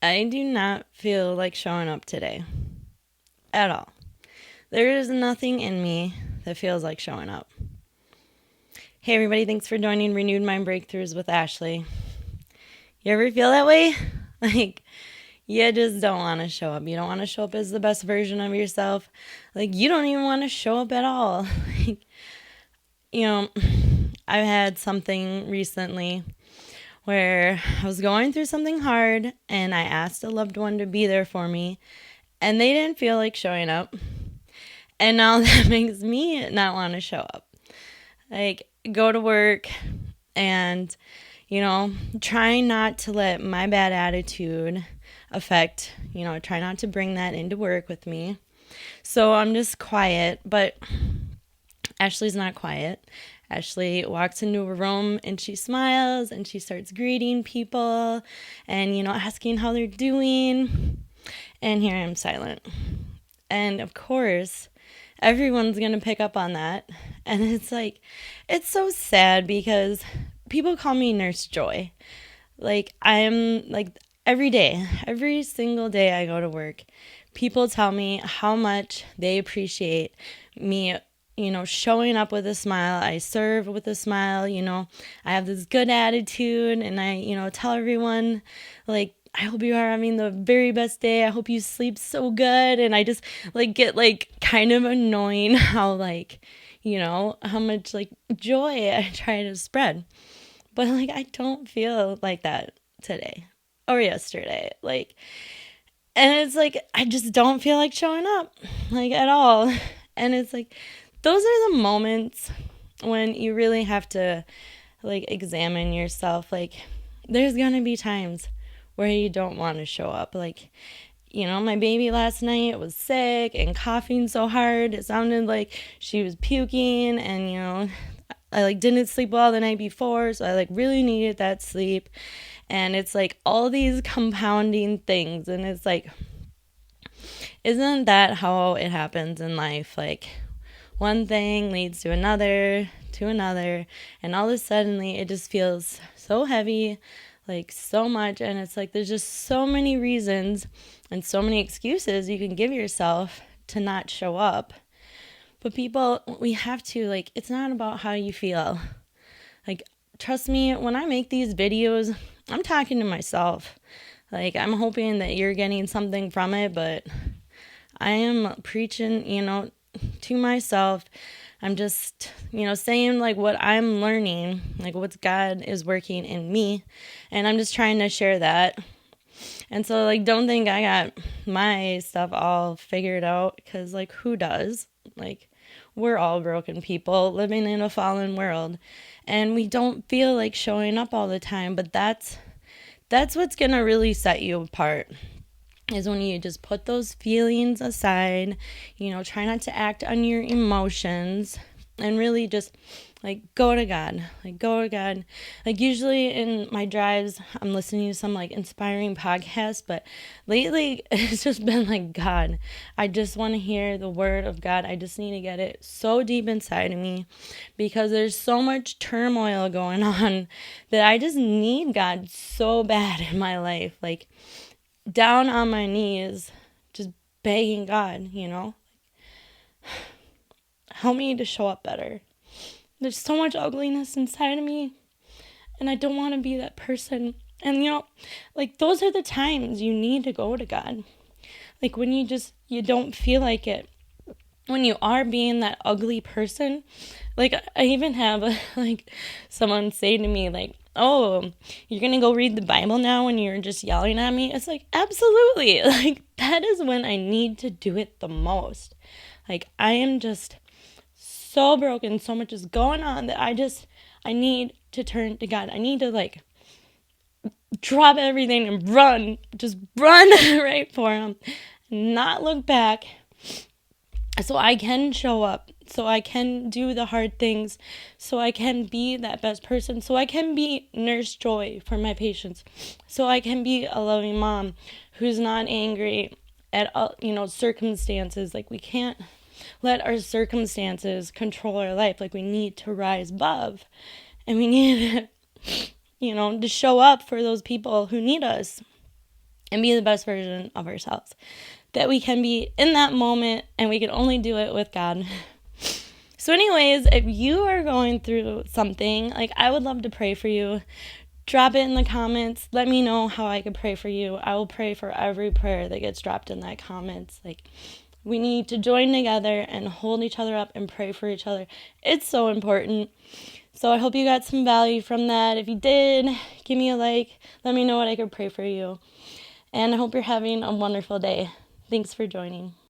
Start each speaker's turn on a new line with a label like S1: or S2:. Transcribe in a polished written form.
S1: I do not feel like showing up today at all. There is nothing in me that feels like showing up. Hey, everybody, thanks for joining Renewed Mind Breakthroughs with Ashley. You ever feel that way? Like, you just don't want to show up. You don't want to show up as the best version of yourself. Like, you don't even want to show up at all. Like, you know, I've had something recently where I was going through something hard and I asked a loved one to be there for me and they didn't feel like showing up. And now that makes me not want to show up. Like, go to work and, try not to let my bad attitude affect, try not to bring that into work with me. So I'm just quiet, but Ashley's not quiet. Ashley walks into a room and she smiles and she starts greeting people and, asking how they're doing. And here I'm silent. And of course, everyone's going to pick up on that. And it's so sad because people call me Nurse Joy. Every single day I go to work, people tell me how much they appreciate me, showing up with a smile. I serve with a smile, I have this good attitude and I, tell everyone I hope you are having the very best day. I hope you sleep so good. And I just get kind of annoying how how much joy I try to spread. But I don't feel like that today or yesterday. And it's I just don't feel like showing up at all. And it's those are the moments when you really have to examine yourself. There's gonna be times where you don't want to show up. My baby last night was sick and coughing so hard. It sounded like she was puking and, I didn't sleep well the night before. So I really needed that sleep. And it's all these compounding things. And it's isn't that how it happens in life? One thing leads to another, and all of a sudden it just feels so heavy, so much. And it's there's just so many reasons and so many excuses you can give yourself to not show up. But people, we have to, it's not about how you feel. Trust me, when I make these videos, I'm talking to myself. I'm hoping that you're getting something from it, but I am preaching, to myself. I'm just, saying what I'm learning, what God is working in me. And I'm just trying to share that. And so don't think I got my stuff all figured out, because who does? We're all broken people living in a fallen world, and we don't feel like showing up all the time. But that's what's going to really set you apart, is when you just put those feelings aside, try not to act on your emotions, and really just go to God. Usually in my drives, I'm listening to some inspiring podcasts, but lately it's just been God, I just want to hear the word of God. I just need to get it so deep inside of me, because there's so much turmoil going on that I just need God so bad in my life. Down on my knees, just begging God, help me to show up better. There's so much ugliness inside of me, and I don't want to be that person. And those are the times you need to go to God. When you don't feel like it, when you are being that ugly person. I even have someone say to me oh, you're gonna go read the Bible now when you're just yelling at me? It's absolutely. That is when I need to do it the most. I am just so broken, so much is going on that I need to turn to God. I need to drop everything and run right for him, not look back, so I can show up, so I can do the hard things, so I can be that best person, so I can be Nurse Joy for my patients, so I can be a loving mom who's not angry at circumstances. We can't let our circumstances control our life. We need to rise above, and we need to, to show up for those people who need us. and be the best version of ourselves that we can be in that moment, and we can only do it with God. So anyways, if you are going through something, like, I would love to pray for you. Drop it in the comments. Let me know how I could pray for you. I will pray for every prayer that gets dropped in that comments. Like, we need to join together and hold each other up and pray for each other. It's so important. So I hope you got some value from that. If you did, give me a like. Let me know what I could pray for you. And I hope you're having a wonderful day. Thanks for joining.